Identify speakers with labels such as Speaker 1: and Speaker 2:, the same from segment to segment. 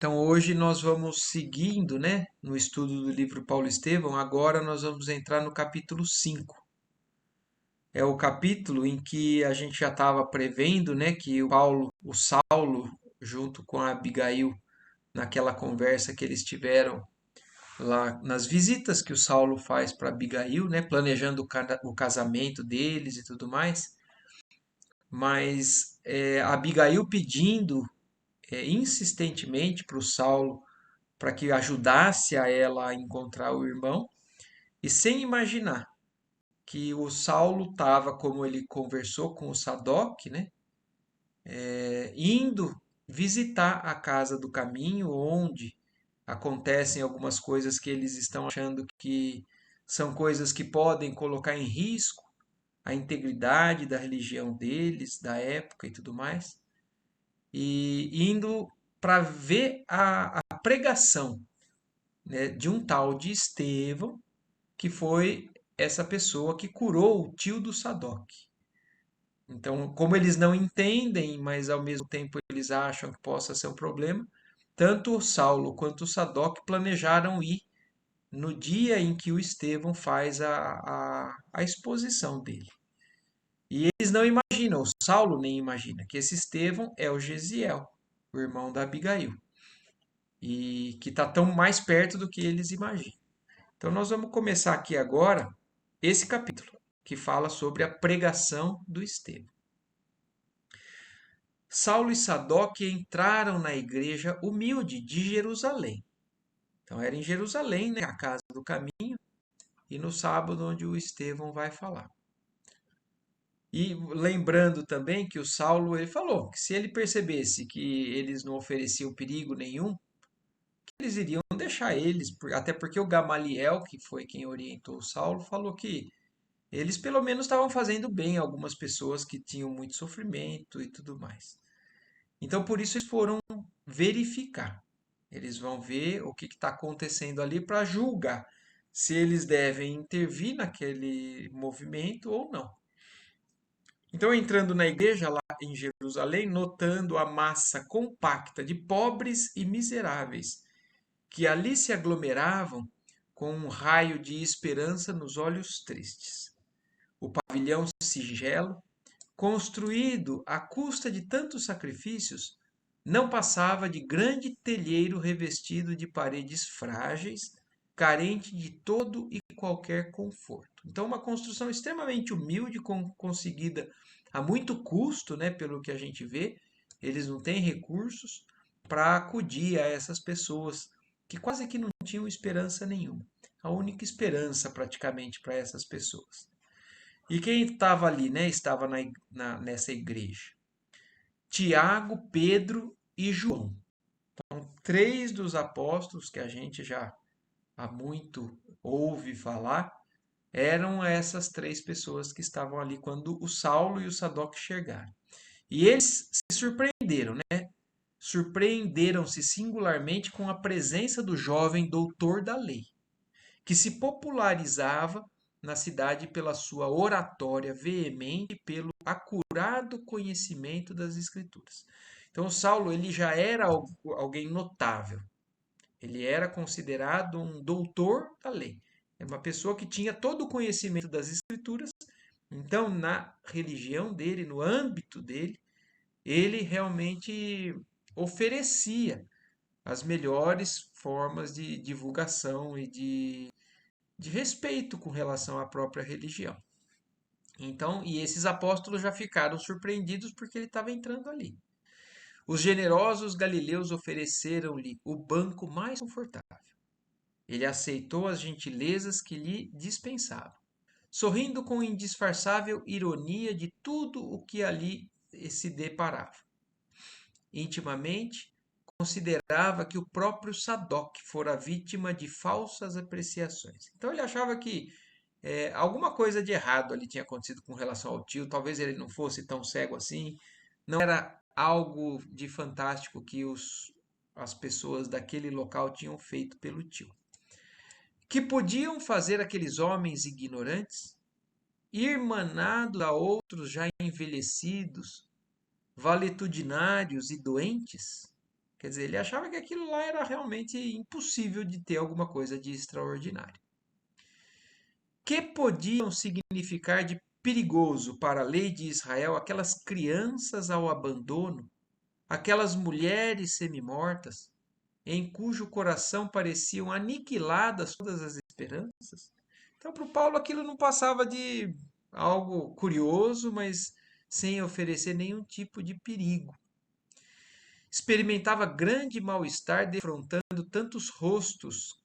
Speaker 1: Então, hoje nós vamos seguindo, né, no estudo do livro Paulo Estevão. Agora nós vamos entrar no capítulo 5. É o capítulo em que a gente já estava prevendo, né, que o Saulo, junto com a Abigail, naquela conversa que eles tiveram lá, nas visitas que o Saulo faz para Abigail, né, planejando o casamento deles e tudo mais. Mas Abigail pedindo insistentemente para o Saulo para que ajudasse a ela a encontrar o irmão, e sem imaginar que o Saulo estava, como ele conversou com o Sadoc, né, indo visitar a casa do caminho, onde acontecem algumas coisas que eles estão achando que são coisas que podem colocar em risco a integridade da religião deles, da época e tudo mais, e indo para ver a pregação, né, de um tal de Estevão, que foi essa pessoa que curou o tio do Sadoc. Então, como eles não entendem, mas ao mesmo tempo eles acham que possa ser um problema, tanto o Saulo quanto o Sadoc planejaram ir no dia em que o Estevão faz a exposição dele. E eles não imaginam, o Saulo nem imagina, que esse Estevão é o Gesiel, o irmão da Abigail, e que está tão mais perto do que eles imaginam. Então, nós vamos começar aqui agora esse capítulo, que fala sobre a pregação do Estevão. Saulo e Sadoc entraram na igreja humilde de Jerusalém. Então, era em Jerusalém, né, a casa do caminho, e no sábado onde o Estevão vai falar. E lembrando também que o Saulo ele falou que se ele percebesse que eles não ofereciam perigo nenhum, que eles iriam deixar eles, até porque o Gamaliel, que foi quem orientou o Saulo, falou que eles pelo menos estavam fazendo bem a algumas pessoas que tinham muito sofrimento e tudo mais. Então por isso eles foram verificar. Eles vão ver o que está acontecendo ali para julgar se eles devem intervir naquele movimento ou não. Então, entrando na igreja lá em Jerusalém, notando a massa compacta de pobres e miseráveis que ali se aglomeravam com um raio de esperança nos olhos tristes. O pavilhão singelo, construído à custa de tantos sacrifícios, não passava de grande telheiro revestido de paredes frágeis, carente de todo e qualquer conforto. Então, uma construção extremamente humilde, conseguida a muito custo, né, pelo que a gente vê. Eles não têm recursos para acudir a essas pessoas que quase que não tinham esperança nenhuma. A única esperança praticamente para essas pessoas. E quem estava ali, né? Estava nessa igreja. Tiago, Pedro e João. Três dos apóstolos que a gente já há muito ouve falar, eram essas três pessoas que estavam ali quando o Saulo e o Sadoc chegaram. E eles se surpreenderam, né? Surpreenderam-se singularmente com a presença do jovem doutor da lei, que se popularizava na cidade pela sua oratória veemente e pelo acurado conhecimento das Escrituras. Então, Saulo ele já era alguém notável. Ele era considerado um doutor da lei. É uma pessoa que tinha todo o conhecimento das Escrituras. Então, na religião dele, no âmbito dele, ele realmente oferecia as melhores formas de divulgação e de respeito com relação à própria religião. Então, e esses apóstolos já ficaram surpreendidos porque ele estava entrando ali. Os generosos galileus ofereceram-lhe o banco mais confortável. Ele aceitou as gentilezas que lhe dispensavam, sorrindo com indisfarçável ironia de tudo o que ali se deparava. Intimamente, considerava que o próprio Sadoc fora vítima de falsas apreciações. Então ele achava que alguma coisa de errado ali tinha acontecido com relação ao tio, talvez ele não fosse tão cego assim, não era algo de fantástico que as pessoas daquele local tinham feito pelo tio. Que podiam fazer aqueles homens ignorantes, irmanados a outros já envelhecidos, valetudinários e doentes? Quer dizer, ele achava que aquilo lá era realmente impossível de ter alguma coisa de extraordinário. Que podiam significar de perigoso para a lei de Israel aquelas crianças ao abandono, aquelas mulheres semi-mortas, em cujo coração pareciam aniquiladas todas as esperanças? Então, para o Paulo, aquilo não passava de algo curioso, mas sem oferecer nenhum tipo de perigo. Experimentava grande mal-estar defrontando tantos rostos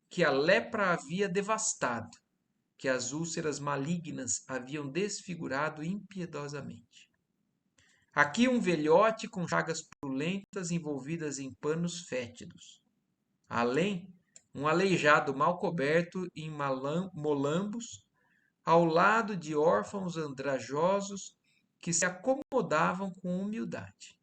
Speaker 1: que a lepra havia devastado, que as úlceras malignas haviam desfigurado impiedosamente. Aqui um velhote com chagas purulentas envolvidas em panos fétidos. Além, um aleijado mal coberto em molambos, ao lado de órfãos andrajosos que se acomodavam com humildade.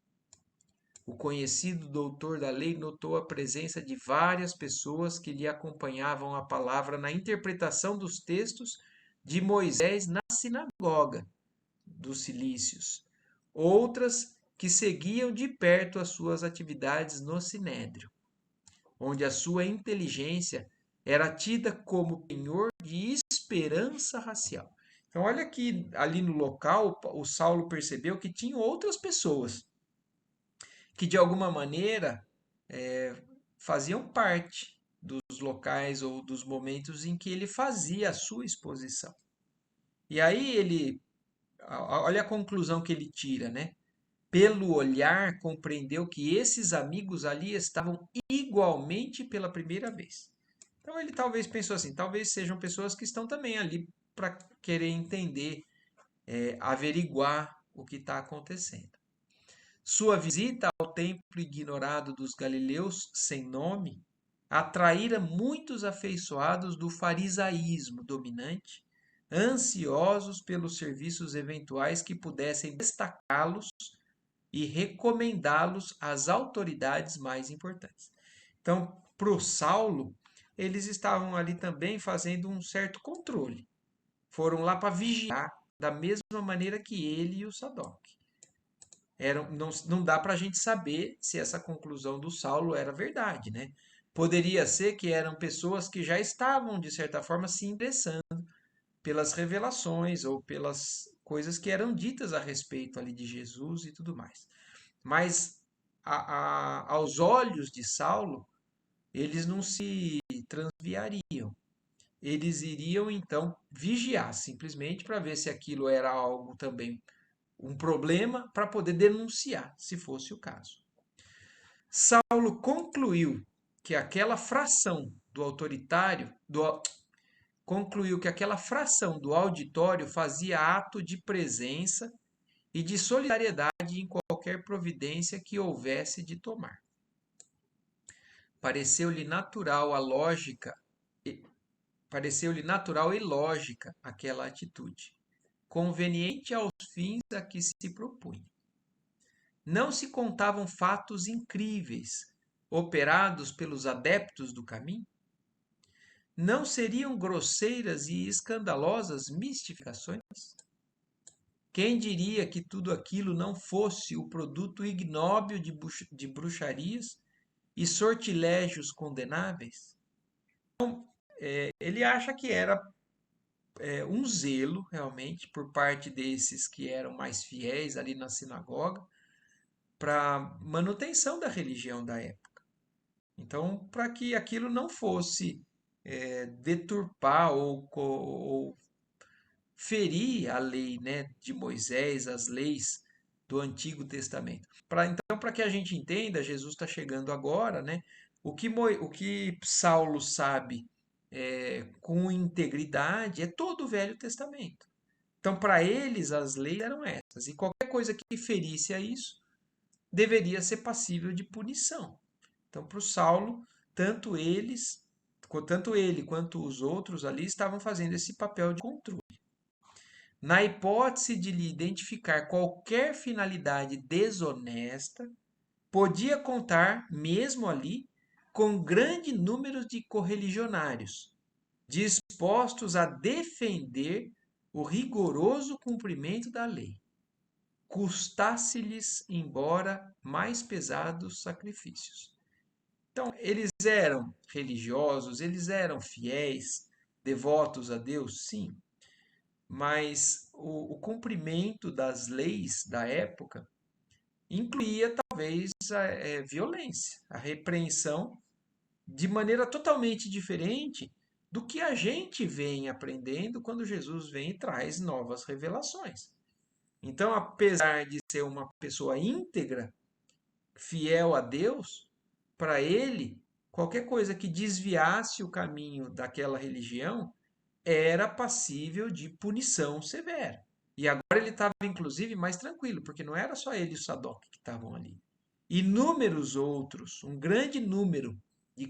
Speaker 1: O conhecido doutor da lei notou a presença de várias pessoas que lhe acompanhavam a palavra na interpretação dos textos de Moisés na sinagoga dos Cilícios, outras que seguiam de perto as suas atividades no sinédrio, onde a sua inteligência era tida como penhor de esperança racial. Então, olha que ali no local, o Saulo percebeu que tinham outras pessoas que, de alguma maneira, faziam parte dos locais ou dos momentos em que ele fazia a sua exposição. E aí olha a conclusão que ele tira, né? Pelo olhar, compreendeu que esses amigos ali estavam igualmente pela primeira vez. Então ele talvez pensou assim, talvez sejam pessoas que estão também ali para querer entender, averiguar o que está acontecendo. Sua visita ao templo ignorado dos galileus, sem nome, atraíra muitos afeiçoados do farisaísmo dominante, ansiosos pelos serviços eventuais que pudessem destacá-los e recomendá-los às autoridades mais importantes. Então, para o Saulo, eles estavam ali também fazendo um certo controle. Foram lá para vigiar da mesma maneira que ele e o Sadoc. Não dá para a gente saber se essa conclusão do Saulo era verdade, né? Poderia ser que eram pessoas que já estavam, de certa forma, se interessando pelas revelações ou pelas coisas que eram ditas a respeito ali de Jesus e tudo mais. Mas aos olhos de Saulo, eles não se transviariam. Eles iriam então vigiar simplesmente para ver se aquilo era algo também, um problema, para poder denunciar, se fosse o caso. Saulo concluiu que aquela fração do autoritário, concluiu que aquela fração do auditório fazia ato de presença e de solidariedade em qualquer providência que houvesse de tomar. Pareceu-lhe natural a lógica, pareceu-lhe natural e lógica aquela atitude, conveniente aos fins a que se propunha. Não se contavam fatos incríveis, operados pelos adeptos do caminho? Não seriam grosseiras e escandalosas mistificações? Quem diria que tudo aquilo não fosse o produto ignóbil de bruxarias e sortilégios condenáveis? Ele acha que era um zelo, realmente, por parte desses que eram mais fiéis ali na sinagoga, para manutenção da religião da época. Então, para que aquilo não fosse deturpar ou ferir a lei, né, de Moisés, as leis do Antigo Testamento. Então, para que a gente entenda, Jesus está chegando agora, né? O que Saulo sabe com integridade é todo o Velho Testamento. Então, para eles, as leis eram essas. E qualquer coisa que ferisse a isso deveria ser passível de punição. Então, para o Saulo, tanto ele quanto os outros ali estavam fazendo esse papel de controle. Na hipótese de lhe identificar qualquer finalidade desonesta, podia contar, mesmo ali, com grande número de correligionários, dispostos a defender o rigoroso cumprimento da lei. custasse-lhes embora mais pesados sacrifícios. Então, eles eram religiosos, eles eram fiéis, devotos a Deus, sim, mas o cumprimento das leis da época incluía talvez a violência, a repreensão, de maneira totalmente diferente do que a gente vem aprendendo quando Jesus vem e traz novas revelações. Então, apesar de ser uma pessoa íntegra, fiel a Deus, para ele, qualquer coisa que desviasse o caminho daquela religião era passível de punição severa. E agora ele estava, inclusive, mais tranquilo, porque não era só ele e o Sadoc que estavam ali. Inúmeros outros, um grande número de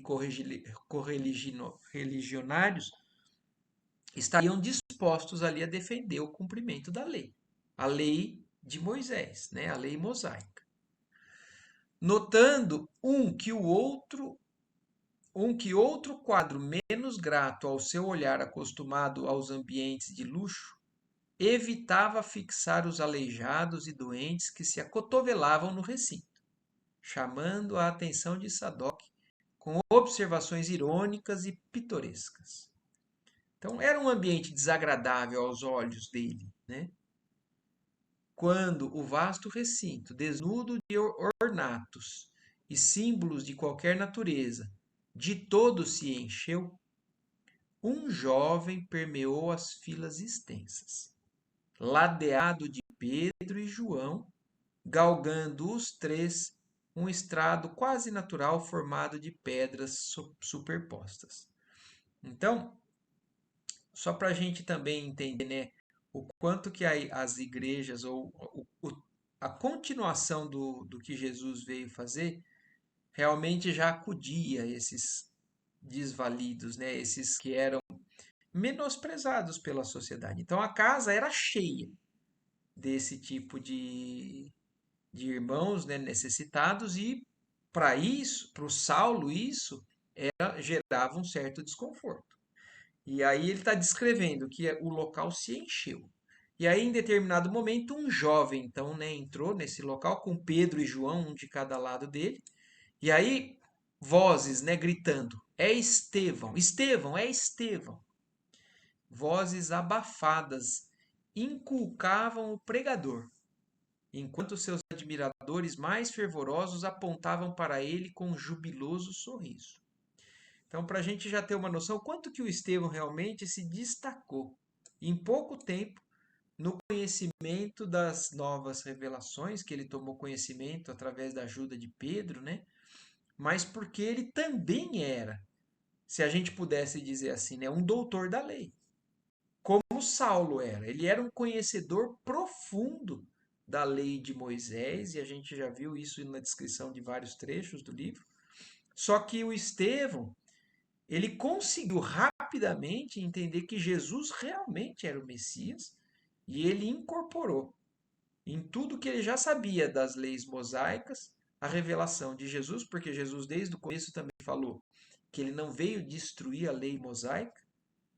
Speaker 1: correligionários estariam dispostos ali a defender o cumprimento da lei. A lei de Moisés, né? A lei mosaica. Notando que outro quadro menos grato ao seu olhar acostumado aos ambientes de luxo, evitava fixar os aleijados e doentes que se acotovelavam no recinto, chamando a atenção de Sadoc com observações irônicas e pitorescas. Então, era um ambiente desagradável aos olhos dele, né? Quando o vasto recinto, desnudo de ornatos e símbolos de qualquer natureza, de todo se encheu, um jovem permeou as filas extensas, ladeado de Pedro e João, galgando os três um estrado quase natural formado de pedras superpostas. Então, só para a gente também entender, né, o quanto que as igrejas, ou a continuação do que Jesus veio fazer, realmente já acudia esses desvalidos, né, esses que eram menosprezados pela sociedade. Então a casa era cheia desse tipo de irmãos, né, necessitados, e para isso, para o Saulo, isso gerava um certo desconforto. E aí ele está descrevendo que o local se encheu. E aí, em determinado momento, um jovem, então, né, entrou nesse local com Pedro e João, um de cada lado dele. E aí, vozes, né, gritando: é Estevão, Estevão, é Estevão. Vozes abafadas inculcavam o pregador, enquanto seus admiradores mais fervorosos apontavam para ele com um jubiloso sorriso. Então, para a gente já ter uma noção quanto que o Estevão realmente se destacou em pouco tempo no conhecimento das novas revelações, que ele tomou conhecimento através da ajuda de Pedro, né? Mas porque ele também era, se a gente pudesse dizer assim, né, um doutor da lei, como Saulo era. Ele era um conhecedor profundo da lei de Moisés, e a gente já viu isso na descrição de vários trechos do livro. Só que o Estevão, ele conseguiu rapidamente entender que Jesus realmente era o Messias, e ele incorporou em tudo que ele já sabia das leis mosaicas a revelação de Jesus, porque Jesus desde o começo também falou que ele não veio destruir a lei mosaica,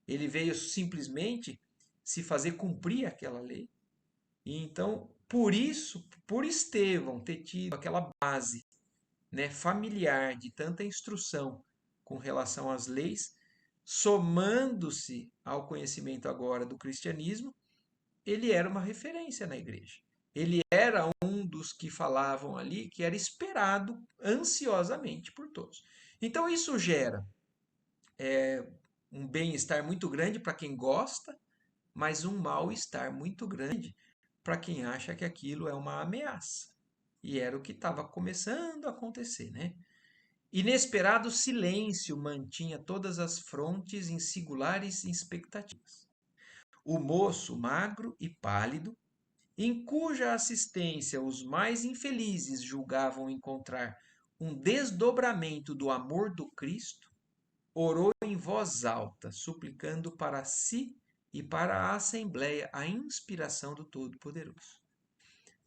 Speaker 1: ele veio simplesmente se fazer cumprir aquela lei. E então, por isso, por Estevão ter tido aquela base, né, familiar de tanta instrução com relação às leis, somando-se ao conhecimento agora do cristianismo, ele era uma referência na igreja. Ele era um dos que falavam ali que era esperado ansiosamente por todos. Então isso gera um bem-estar muito grande para quem gosta, mas um mal-estar muito grande para quem acha que aquilo é uma ameaça. E era o que estava começando a acontecer, né? Inesperado silêncio mantinha todas as frontes em singulares expectativas. O moço, magro e pálido, em cuja assistência os mais infelizes julgavam encontrar um desdobramento do amor do Cristo, orou em voz alta, suplicando para si e para a Assembleia a inspiração do Todo-Poderoso.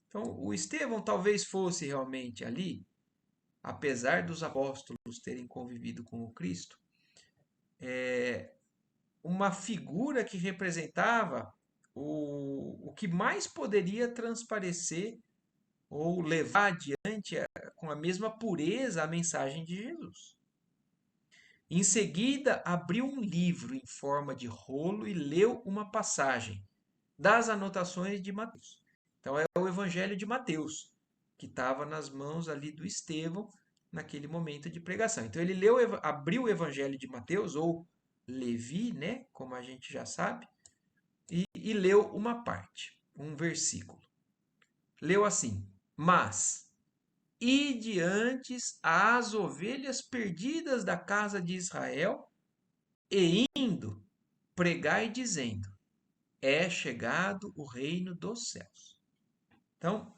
Speaker 1: Então, o Estevão talvez fosse realmente ali, apesar dos apóstolos terem convivido com o Cristo, uma figura que representava o que mais poderia transparecer ou levar adiante com a mesma pureza a mensagem de Jesus. Em seguida, abriu um livro em forma de rolo e leu uma passagem das anotações de Mateus. Então, é o Evangelho de Mateus, que estava nas mãos ali do Estevão naquele momento de pregação. Então, ele abriu o Evangelho de Mateus, ou Levi, né, como a gente já sabe, e leu uma parte, um versículo. Leu assim: Mas ide antes às ovelhas perdidas da casa de Israel, e indo, pregai dizendo: É chegado o reino dos céus. Então,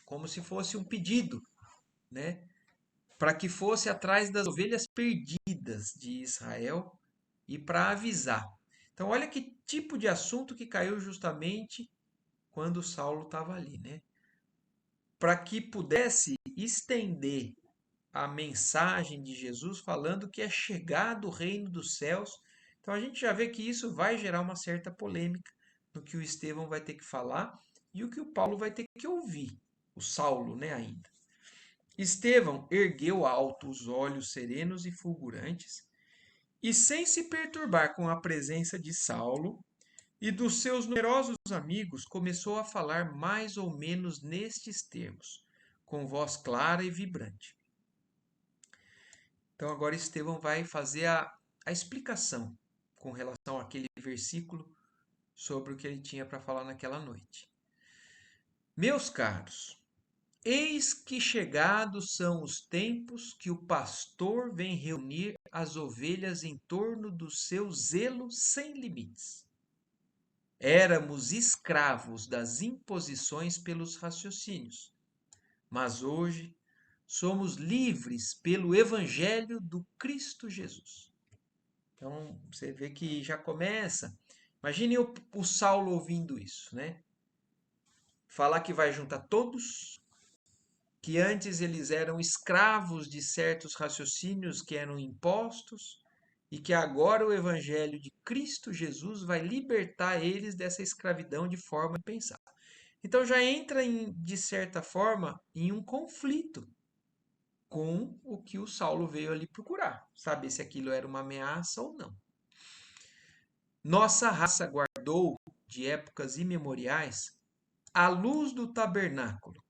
Speaker 1: como se fosse um pedido, né, para que fosse atrás das ovelhas perdidas de Israel e para avisar. Então, olha que tipo de assunto que caiu justamente quando Saulo estava ali, né? Para que pudesse estender a mensagem de Jesus falando que é chegado o reino dos céus. Então a gente já vê que isso vai gerar uma certa polêmica no que o Estevão vai ter que falar e o que o Paulo vai ter que ouvir, o Saulo, né, ainda. Estevão ergueu alto os olhos serenos e fulgurantes e, sem se perturbar com a presença de Saulo e dos seus numerosos amigos, começou a falar mais ou menos nestes termos, com voz clara e vibrante. Então, agora Estevão vai fazer a explicação com relação àquele versículo sobre o que ele tinha para falar naquela noite. Meus caros, eis que chegados são os tempos que o pastor vem reunir as ovelhas em torno do seu zelo sem limites. Éramos escravos das imposições pelos raciocínios, mas hoje somos livres pelo Evangelho do Cristo Jesus. Então, você vê que já começa. Imagine o Saulo ouvindo isso, né? Falar que vai juntar todos, que antes eles eram escravos de certos raciocínios que eram impostos, e que agora o Evangelho de Cristo Jesus vai libertar eles dessa escravidão de forma de pensar. Então já entra, de certa forma, em um conflito com o que o Saulo veio ali procurar, saber se aquilo era uma ameaça ou não. Nossa raça guardou, de épocas imemoriais, a luz do tabernáculo,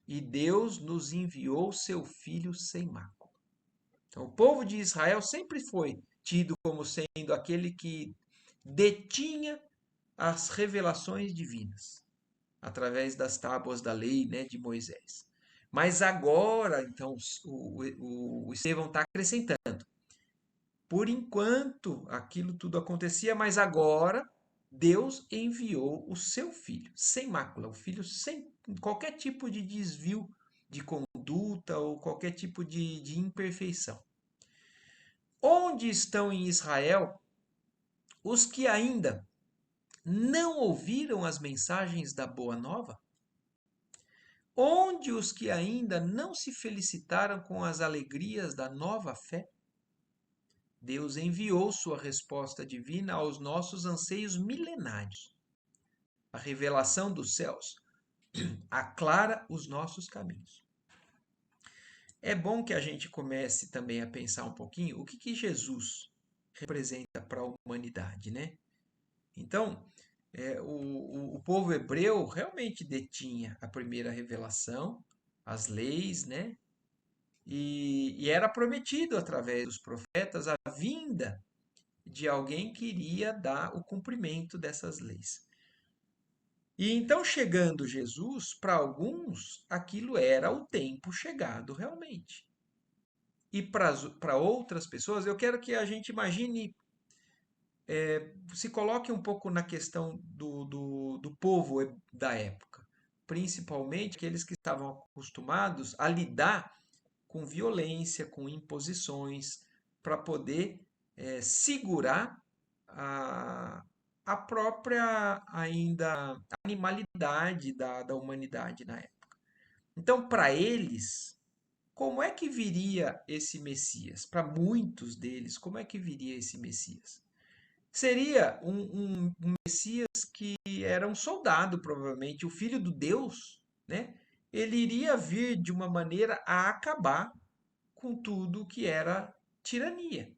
Speaker 1: e Deus nos enviou seu Filho sem mácula. Então, o povo de Israel sempre foi tido como sendo aquele que detinha as revelações divinas, através das tábuas da lei, né, de Moisés. Mas agora, então, o Estevão está acrescentando. Por enquanto, aquilo tudo acontecia, mas agora Deus enviou o seu filho, sem mácula, o filho sem qualquer tipo de desvio de conduta ou qualquer tipo de imperfeição. Onde estão em Israel os que ainda não ouviram as mensagens da Boa Nova? Onde os que ainda não se felicitaram com as alegrias da nova fé? Deus enviou sua resposta divina aos nossos anseios milenários. A revelação dos céus aclara os nossos caminhos. É bom que a gente comece também a pensar um pouquinho o que Jesus representa para a humanidade, né? Então, o povo hebreu realmente detinha a primeira revelação, as leis, né? E era prometido através dos profetas a vinda de alguém que iria dar o cumprimento dessas leis. E então, chegando Jesus, para alguns, aquilo era o tempo chegado realmente. E para outras pessoas, eu quero que a gente imagine, se coloque um pouco na questão do povo da época, principalmente aqueles que estavam acostumados a lidar com violência, com imposições, para poder segurar a, a própria ainda animalidade da humanidade na época. Então, para eles, como é que viria esse Messias? Para muitos deles, como é que viria esse Messias? Seria um Messias que era um soldado, provavelmente, o filho do Deus, né? Ele iria vir de uma maneira a acabar com tudo que era tirania.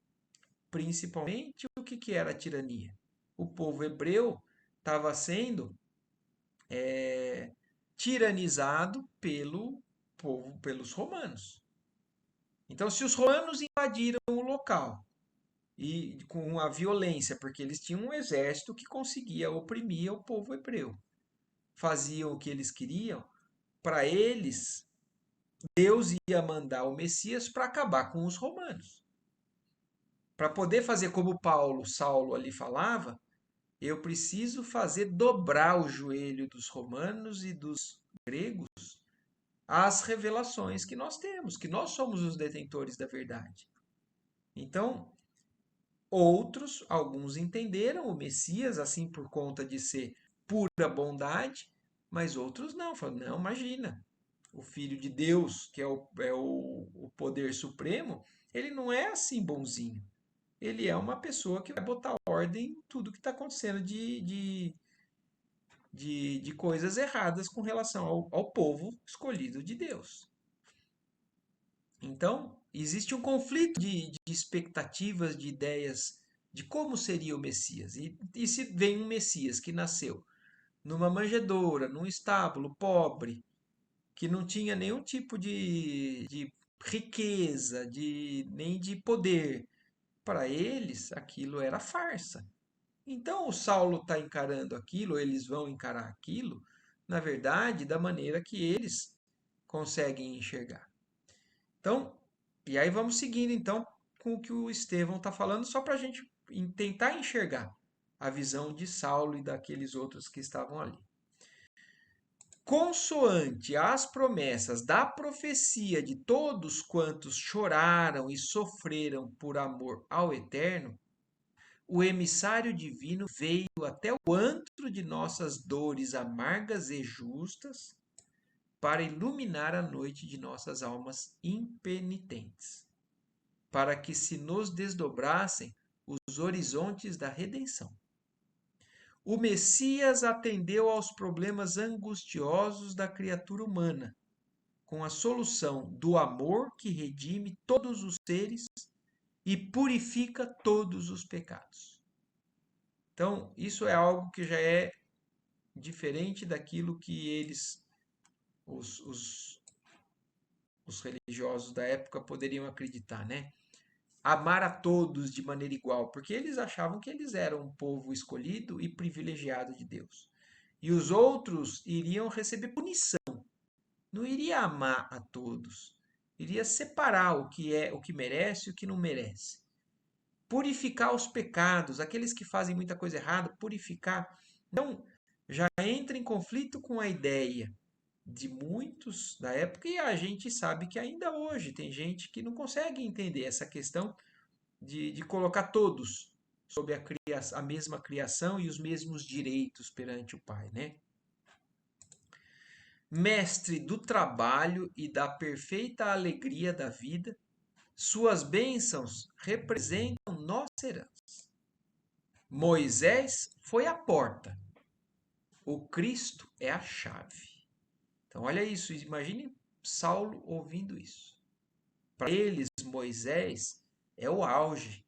Speaker 1: Principalmente o que era a tirania. O povo hebreu estava sendo tiranizado pelo povo, pelos romanos. Então, se os romanos invadiram o local e com a violência, porque eles tinham um exército que conseguia oprimir o povo hebreu, faziam o que eles queriam, para eles, Deus ia mandar o Messias para acabar com os romanos. Para poder fazer como Saulo ali falava, eu preciso fazer dobrar o joelho dos romanos e dos gregos às revelações que nós temos, que nós somos os detentores da verdade. Então, outros, alguns entenderam o Messias assim por conta de ser pura bondade, mas outros não. Falaram, não, imagina, o Filho de Deus, que é o poder supremo, ele não é assim bonzinho. Ele é uma pessoa que vai botar ordem em tudo que está acontecendo de coisas erradas com relação ao povo escolhido de Deus. Então, existe um conflito de expectativas, de ideias de como seria o Messias. E se vem um Messias que nasceu numa manjedoura, num estábulo pobre, que não tinha nenhum tipo de riqueza, nem de poder, para eles aquilo era farsa. Então o Saulo está encarando aquilo, eles vão encarar aquilo, na verdade, da maneira que eles conseguem enxergar. Então, e aí vamos seguindo então com o que o Estevão está falando, só para a gente tentar enxergar a visão de Saulo e daqueles outros que estavam ali. Consoante as promessas da profecia de todos quantos choraram e sofreram por amor ao Eterno, o emissário divino veio até o antro de nossas dores amargas e justas para iluminar a noite de nossas almas impenitentes, para que se nos desdobrassem os horizontes da redenção. O Messias atendeu aos problemas angustiosos da criatura humana, com a solução do amor que redime todos os seres e purifica todos os pecados. Então, isso é algo que já é diferente daquilo que eles, os religiosos da época, poderiam acreditar, né? Amar a todos de maneira igual, porque eles achavam que eles eram um povo escolhido e privilegiado de Deus. E os outros iriam receber punição. Não iria amar a todos. Iria separar o que é, o que merece e o que não merece. Purificar os pecados, aqueles que fazem muita coisa errada, purificar. Então, já entra em conflito com a ideia de muitos da época e a gente sabe que ainda hoje tem gente que não consegue entender essa questão de colocar todos sob a mesma criação e os mesmos direitos perante o Pai, né? Mestre do trabalho e da perfeita alegria da vida, suas bênçãos representam nossa herança. Moisés foi a porta, o Cristo é a chave. Então, olha isso, imagine Saulo ouvindo isso. Para eles, Moisés é o auge.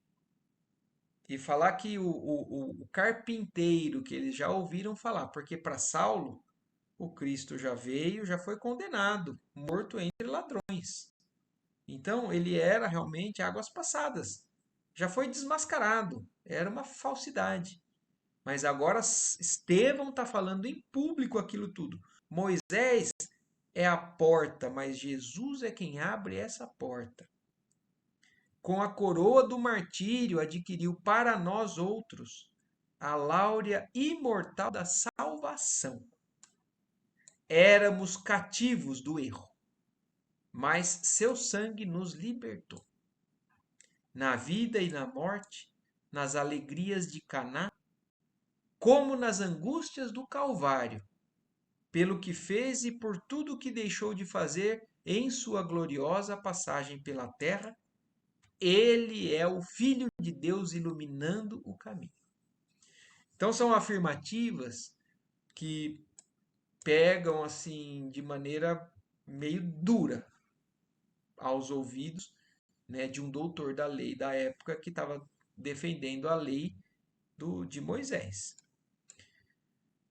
Speaker 1: E falar que o carpinteiro, que eles já ouviram falar, porque para Saulo, o Cristo já veio, já foi condenado, morto entre ladrões. Então, ele era realmente águas passadas. Já foi desmascarado, era uma falsidade. Mas agora Estevão está falando em público aquilo tudo. Moisés é a porta, mas Jesus é quem abre essa porta. Com a coroa do martírio adquiriu para nós outros a láurea imortal da salvação. Éramos cativos do erro, mas seu sangue nos libertou. Na vida e na morte, nas alegrias de Caná, como nas angústias do Calvário, pelo que fez e por tudo que deixou de fazer em sua gloriosa passagem pela terra, ele é o Filho de Deus iluminando o caminho. Então são afirmativas que pegam assim de maneira meio dura aos ouvidos, né, de um doutor da lei da época que estava defendendo a lei de Moisés.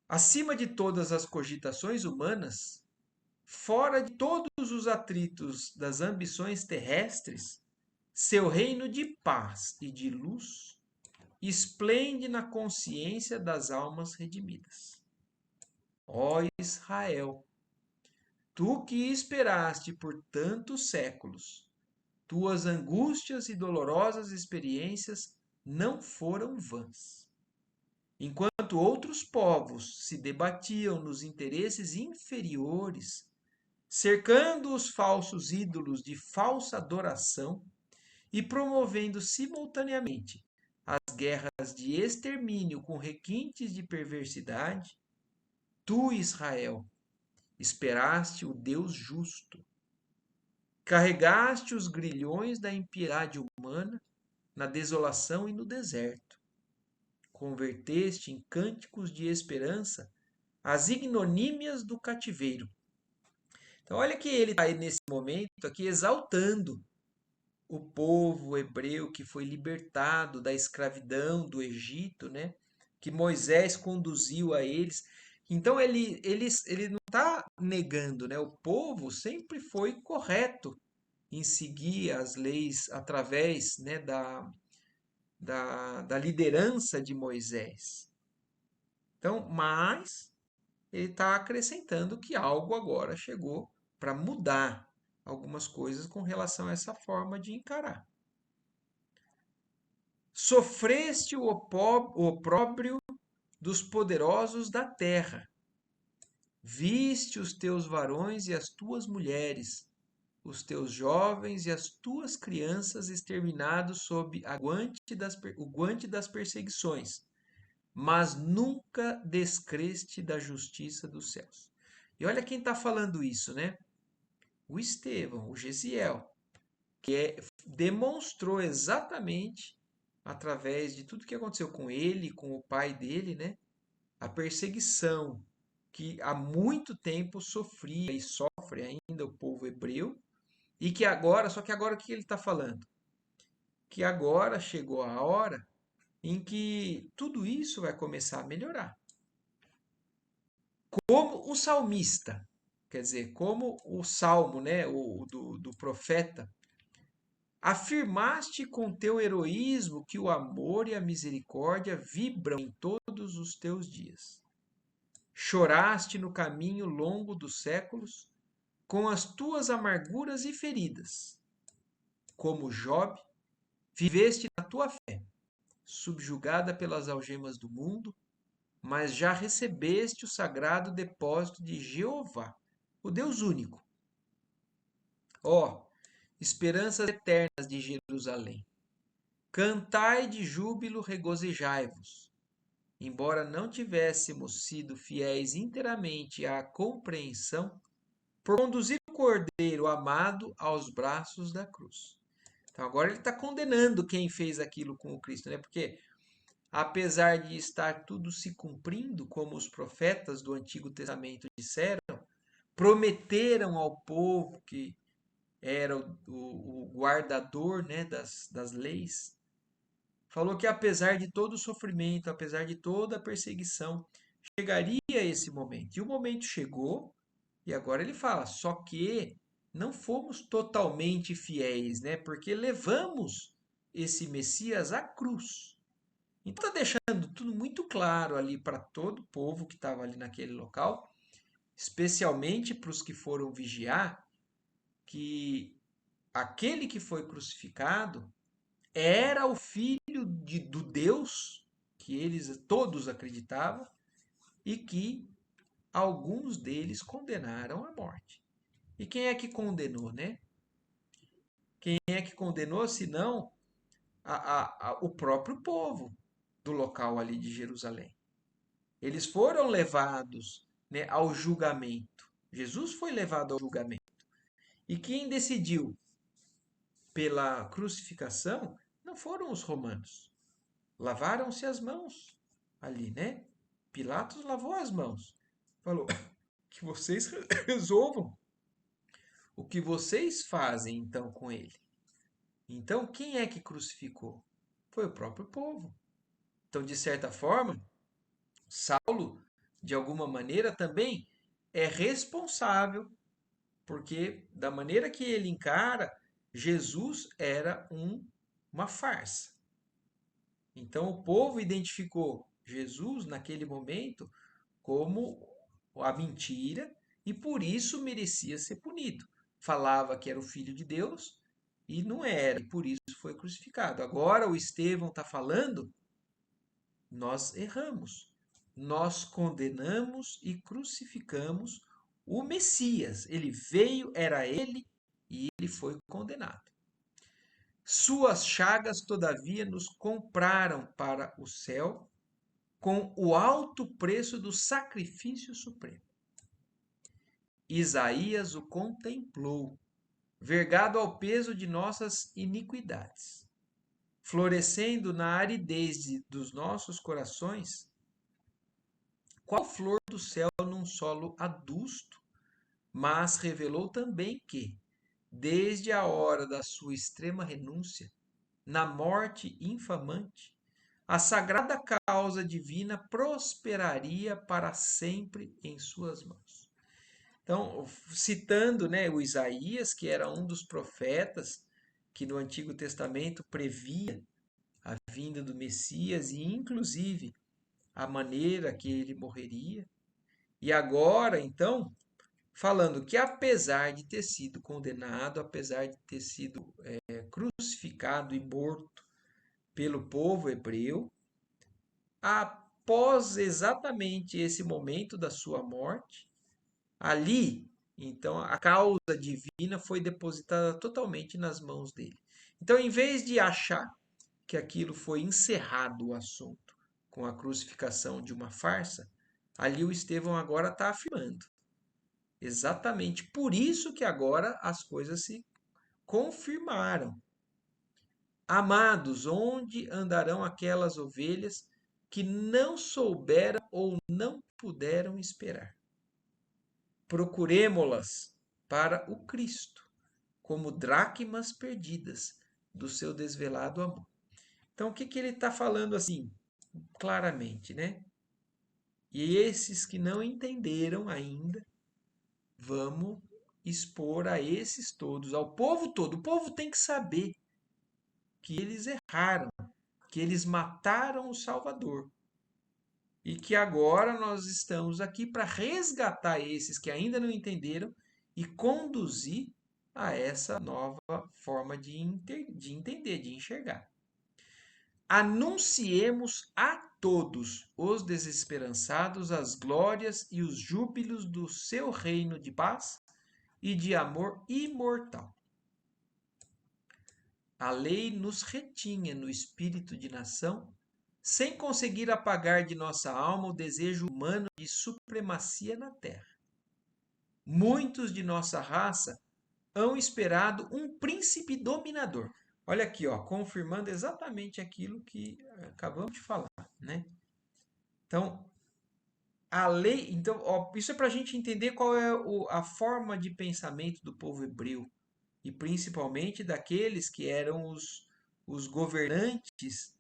Speaker 1: Acima de todas as cogitações humanas, fora de todos os atritos das ambições terrestres, seu reino de paz e de luz esplende na consciência das almas redimidas. Ó Israel, tu que esperaste por tantos séculos, tuas angústias e dolorosas experiências não foram vãs. Enquanto outros povos se debatiam nos interesses inferiores, cercando os falsos ídolos de falsa adoração e promovendo simultaneamente as guerras de extermínio com requintes de perversidade, tu, Israel, esperaste o Deus justo, carregaste os grilhões da impiedade humana na desolação e no deserto, converteste em cânticos de esperança as ignomínias do cativeiro. Então, olha que ele está nesse momento aqui exaltando o povo hebreu que foi libertado da escravidão do Egito, né? Que Moisés conduziu a eles. Então ele não está negando, né? O povo sempre foi correto em seguir as leis através, né, da liderança de Moisés. Então, mas ele está acrescentando que algo agora chegou para mudar algumas coisas com relação a essa forma de encarar. Sofreste o opróbrio dos poderosos da terra. Viste os teus varões e as tuas mulheres, os teus jovens e as tuas crianças exterminados sob o guante das perseguições, mas nunca descreste da justiça dos céus. E olha quem está falando isso, né? O Estevão, o Gesiel, demonstrou exatamente através de tudo que aconteceu com ele, com o pai dele, né? A perseguição que há muito tempo sofria e sofre ainda o povo hebreu, e que agora, só que agora o que ele está falando? Que agora chegou a hora em que tudo isso vai começar a melhorar. Como o salmista, quer dizer, como o salmo, né, do profeta, afirmaste com teu heroísmo que o amor e a misericórdia vibram em todos os teus dias. Choraste no caminho longo dos séculos, com as tuas amarguras e feridas. Como Job, viveste na tua fé, subjugada pelas algemas do mundo, mas já recebeste o sagrado depósito de Jeová, o Deus único. Ó, esperanças eternas de Jerusalém, cantai de júbilo, regozijai-vos. Embora não tivéssemos sido fiéis inteiramente à compreensão, por conduzir o Cordeiro amado aos braços da cruz. Então agora ele está condenando quem fez aquilo com o Cristo, né? Porque apesar de estar tudo se cumprindo, como os profetas do Antigo Testamento disseram, prometeram ao povo que era o guardador, né, das leis, falou que apesar de todo o sofrimento, apesar de toda a perseguição, chegaria esse momento. E o momento chegou, e agora ele fala, só que não fomos totalmente fiéis, né? Porque levamos esse Messias à cruz. Então está deixando tudo muito claro ali para todo o povo que estava ali naquele local, especialmente para os que foram vigiar, que aquele que foi crucificado era o filho do Deus que eles todos acreditavam e que alguns deles condenaram à morte. E quem é que condenou, né? Quem é que condenou, senão o próprio povo do local ali de Jerusalém? Eles foram levados, né, ao julgamento. Jesus foi levado ao julgamento. E quem decidiu pela crucificação não foram os romanos. Lavaram-se as mãos. ali, né? Pilatos lavou as mãos. Falou que vocês resolvam o que vocês fazem então com ele. Então, quem é que crucificou? Foi o próprio povo. Então, de certa forma, Saulo, de alguma maneira, também é responsável, porque da maneira que ele encara, Jesus era uma farsa. Então, o povo identificou Jesus naquele momento como a mentira e por isso merecia ser punido. Falava que era o filho de Deus e não era, e por isso foi crucificado. Agora o Estevão está falando, nós erramos. Nós condenamos e crucificamos o Messias. Ele veio, era ele e ele foi condenado. Suas chagas, todavia, nos compraram para o céu com o alto preço do sacrifício supremo. Isaías o contemplou, vergado ao peso de nossas iniquidades. Florescendo na aridez dos nossos corações, qual flor do céu num solo adusto, mas revelou também que, desde a hora da sua extrema renúncia, na morte infamante, a sagrada causa divina prosperaria para sempre em suas mãos. Então, citando, né, o Isaías, que era um dos profetas que no Antigo Testamento previa a vinda do Messias e, inclusive, a maneira que ele morreria. E agora, então, falando que apesar de ter sido condenado, apesar de ter sido crucificado e morto pelo povo hebreu, após exatamente esse momento da sua morte, ali, então, a causa divina foi depositada totalmente nas mãos dele. Então, em vez de achar que aquilo foi encerrado o assunto com a crucificação de uma farsa, ali o Estevão agora está afirmando. Exatamente por isso que agora as coisas se confirmaram. Amados, onde andarão aquelas ovelhas que não souberam ou não puderam esperar? Procuremo-las para o Cristo, como dracmas perdidas do seu desvelado amor. Então, o que ele está falando assim, claramente, né? E esses que não entenderam ainda, vamos expor a esses todos, ao povo todo. O povo tem que saber que eles erraram, que eles mataram o Salvador. E que agora nós estamos aqui para resgatar esses que ainda não entenderam e conduzir a essa nova forma de entender, de enxergar. Anunciemos a todos os desesperançados as glórias e os júbilos do seu reino de paz e de amor imortal. A lei nos retinha no espírito de nação, sem conseguir apagar de nossa alma o desejo humano de supremacia na terra. Muitos de nossa raça hão esperado um príncipe dominador. Olha aqui, ó, confirmando exatamente aquilo que acabamos de falar, né? Então, a lei, então, ó, isso é para a gente entender qual é a forma de pensamento do povo hebreu e principalmente daqueles que eram os governantes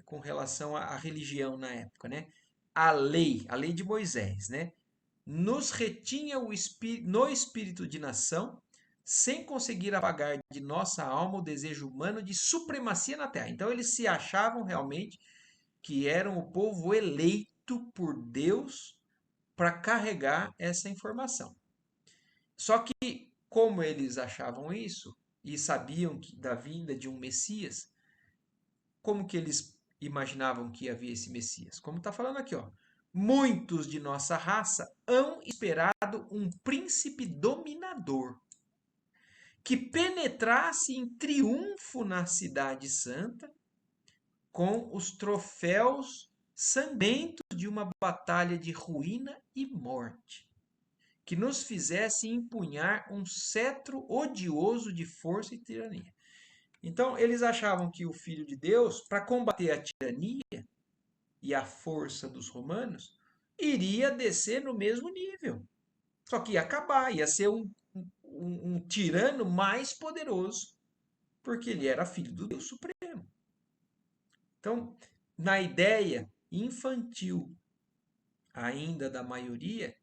Speaker 1: com relação à religião na época, né? A lei de Moisés, né? Nos retinha no espírito de nação, sem conseguir apagar de nossa alma o desejo humano de supremacia na terra. Então eles se achavam realmente que eram o povo eleito por Deus para carregar essa informação. Só que, como eles achavam isso e sabiam da vinda de um Messias, como que eles imaginavam que havia esse Messias? Como está falando aqui, ó. Muitos de nossa raça hão esperado um príncipe dominador que penetrasse em triunfo na cidade santa com os troféus sangrentos de uma batalha de ruína e morte, que nos fizesse empunhar um cetro odioso de força e tirania. Então, eles achavam que o Filho de Deus, para combater a tirania, e a força dos romanos, iria descer no mesmo nível. Só que ia acabar, ia ser um tirano mais poderoso, porque ele era filho do Deus Supremo. Então, na ideia infantil ainda da maioria,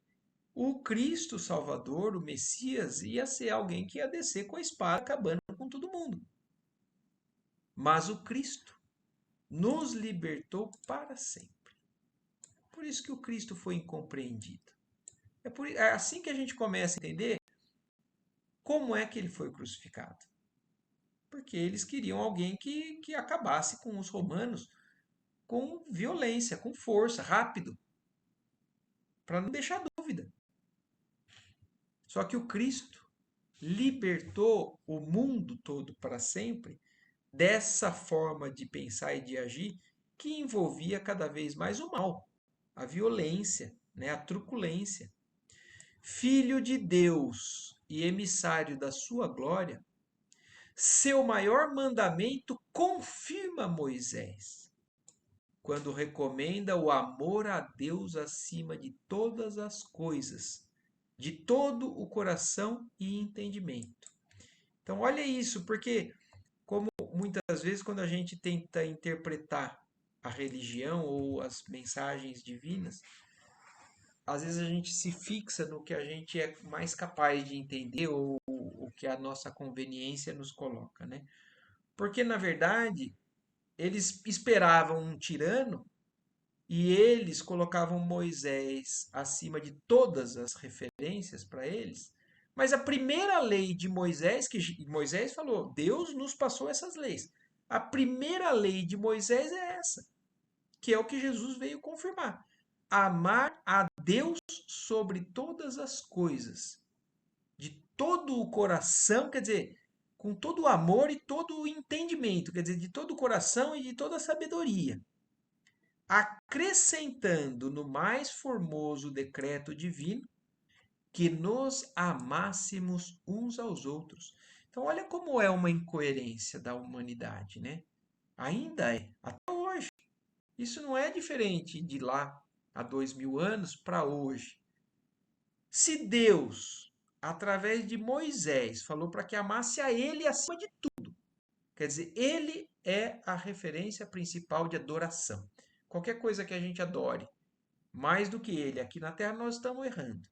Speaker 1: o Cristo Salvador, o Messias, ia ser alguém que ia descer com a espada, acabando com todo mundo. Mas o Cristo nos libertou para sempre. Por isso que o Cristo foi incompreendido. É assim que a gente começa a entender como é que ele foi crucificado. Porque eles queriam alguém que acabasse com os romanos com violência, com força, rápido, para não deixar dúvida. Só que o Cristo libertou o mundo todo para sempre dessa forma de pensar e de agir que envolvia cada vez mais o mal, a violência, né, a truculência. Filho de Deus e emissário da sua glória, seu maior mandamento confirma Moisés, quando recomenda o amor a Deus acima de todas as coisas, de todo o coração e entendimento. Então, olha isso, porque como muitas vezes quando a gente tenta interpretar a religião ou as mensagens divinas, às vezes a gente se fixa no que a gente é mais capaz de entender ou o que a nossa conveniência nos coloca, né? Porque, na verdade, eles esperavam um tirano e eles colocavam Moisés acima de todas as referências para eles. Mas a primeira lei de Moisés, que Moisés falou, Deus nos passou essas leis. A primeira lei de Moisés é essa, que é o que Jesus veio confirmar. Amar a Deus sobre todas as coisas, de todo o coração, quer dizer, com todo o amor e todo o entendimento, quer dizer, de todo o coração e de toda a sabedoria, acrescentando no mais formoso decreto divino que nos amássemos uns aos outros. Então, olha como é uma incoerência da humanidade, né? Ainda é, até hoje. Isso não é diferente de lá há 2000 anos para hoje. Se Deus, através de Moisés, falou para que amasse a Ele acima de tudo, quer dizer, Ele é a referência principal de adoração. Qualquer coisa que a gente adore mais do que Ele aqui na Terra, nós estamos errando.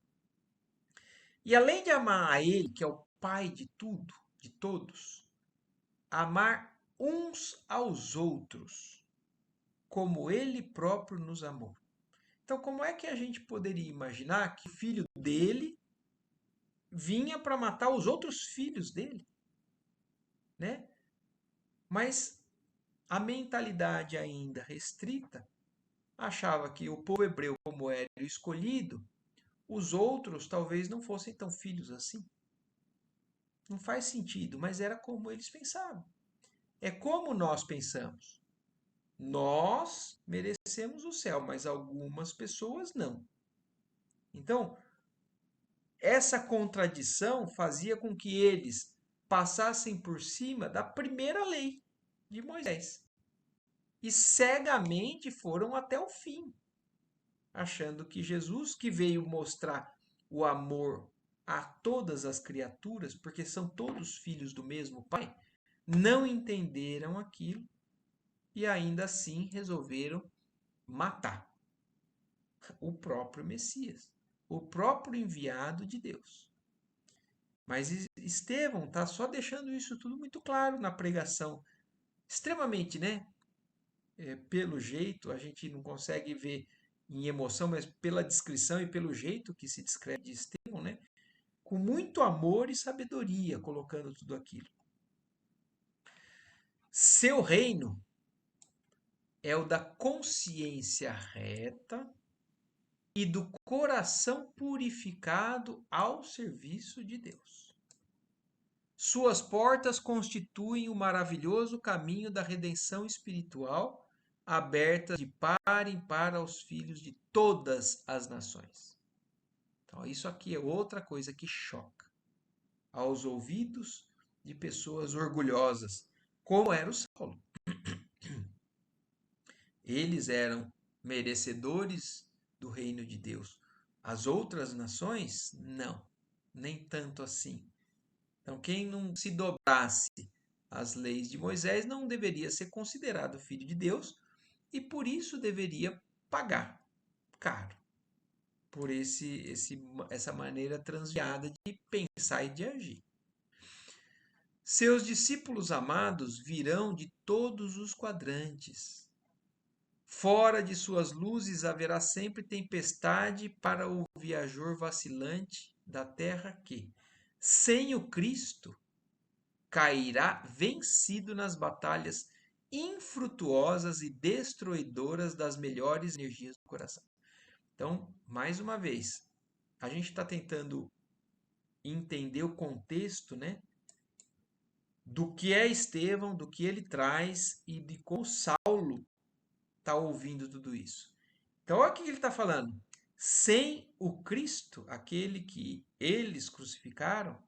Speaker 1: E além de amar a Ele, que é o Pai de tudo, de todos, amar uns aos outros, como Ele próprio nos amou. Então, como é que a gente poderia imaginar que o filho dele vinha para matar os outros filhos dele, né? Mas a mentalidade ainda restrita achava que o povo hebreu, como era o escolhido, os outros talvez não fossem tão filhos assim. Não faz sentido, mas era como eles pensavam. É como nós pensamos. Nós merecemos o céu, mas algumas pessoas não. Então, essa contradição fazia com que eles passassem por cima da primeira lei de Moisés e cegamente foram até o fim, achando que Jesus, que veio mostrar o amor a todas as criaturas, porque são todos filhos do mesmo Pai, não entenderam aquilo e ainda assim resolveram matar o próprio Messias, o próprio enviado de Deus. Mas Estevão está só deixando isso tudo muito claro na pregação. Extremamente, né? Pelo jeito, a gente não consegue ver em emoção, mas pela descrição e pelo jeito que se descreve de Estevão, né? Com muito amor e sabedoria, colocando tudo aquilo. Seu reino é o da consciência reta e do coração purificado ao serviço de Deus. Suas portas constituem o maravilhoso caminho da redenção espiritual, abertas de par em par aos filhos de todas as nações. Então, isso aqui é outra coisa que choca aos ouvidos de pessoas orgulhosas, como era o Saulo. Eles eram merecedores do reino de Deus. As outras nações, não, nem tanto assim. Então, quem não se dobrasse às leis de Moisés não deveria ser considerado filho de Deus e por isso deveria pagar caro por essa maneira transviada de pensar e de agir. Seus discípulos amados virão de todos os quadrantes. Fora de suas luzes haverá sempre tempestade para o viajor vacilante da terra que, sem o Cristo, cairá vencido nas batalhas infrutuosas e destruidoras das melhores energias do coração. Então, mais uma vez, a gente está tentando entender o contexto, né, do que é Estevão, do que ele traz e de como Saulo está ouvindo tudo isso. Então, olha o que ele está falando. Sem o Cristo, aquele que eles crucificaram,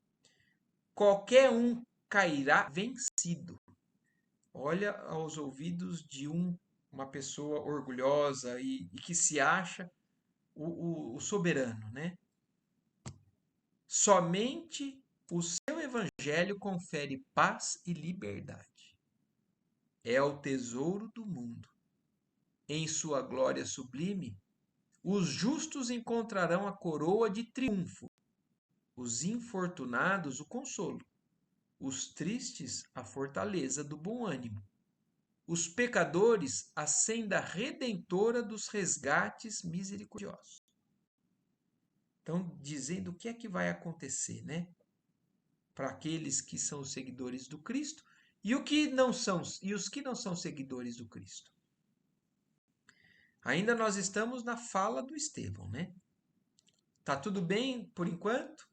Speaker 1: qualquer um cairá vencido. Olha aos ouvidos de uma pessoa orgulhosa e que se acha o soberano, né? Somente o seu evangelho confere paz e liberdade. É o tesouro do mundo. Em sua glória sublime, os justos encontrarão a coroa de triunfo, os infortunados o consolo, os tristes a fortaleza do bom ânimo, os pecadores a senda redentora dos resgates misericordiosos. Então, dizendo o que é que vai acontecer, né? Para aqueles que são os seguidores do Cristo e o que não são e os que não são seguidores do Cristo. Ainda nós estamos na fala do Estevão, né? Tá tudo bem por enquanto?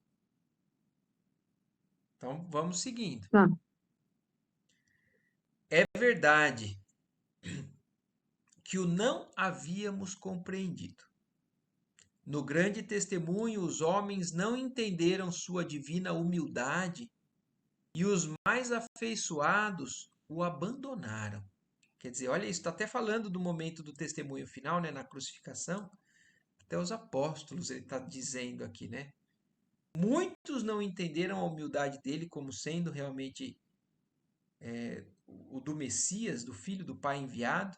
Speaker 1: Então vamos seguindo.
Speaker 2: Tá.
Speaker 1: É verdade que o não havíamos compreendido. No grande testemunho, os homens não entenderam sua divina humildade e os mais afeiçoados o abandonaram. Quer dizer, olha isso, está até falando do momento do testemunho final, né, na crucificação. Até os apóstolos ele está dizendo aqui, né? Muitos não entenderam a humildade dele como sendo realmente o do Messias, do Filho do Pai enviado,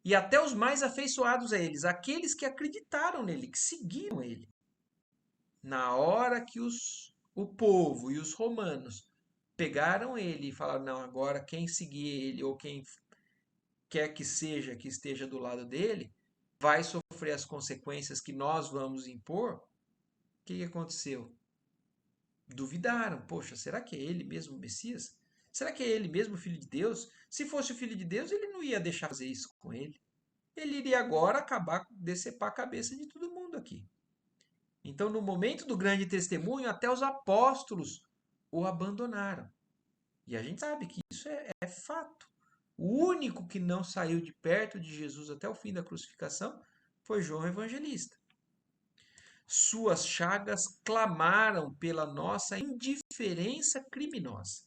Speaker 1: e até os mais afeiçoados a eles, aqueles que acreditaram nele, que seguiram ele. Na hora que o povo e os romanos pegaram ele e falaram, não, agora quem seguir ele ou quem quer que seja que esteja do lado dele, vai sofrer as consequências que nós vamos impor, o que aconteceu? Duvidaram. Poxa, será que é ele mesmo o Messias? Será que é ele mesmo o Filho de Deus? Se fosse o Filho de Deus, ele não ia deixar fazer isso com ele. Ele iria agora acabar, decepar a cabeça de todo mundo aqui. Então, no momento do grande testemunho, até os apóstolos o abandonaram. E a gente sabe que isso é fato. O único que não saiu de perto de Jesus até o fim da crucificação foi João Evangelista. Suas chagas clamaram pela nossa indiferença criminosa.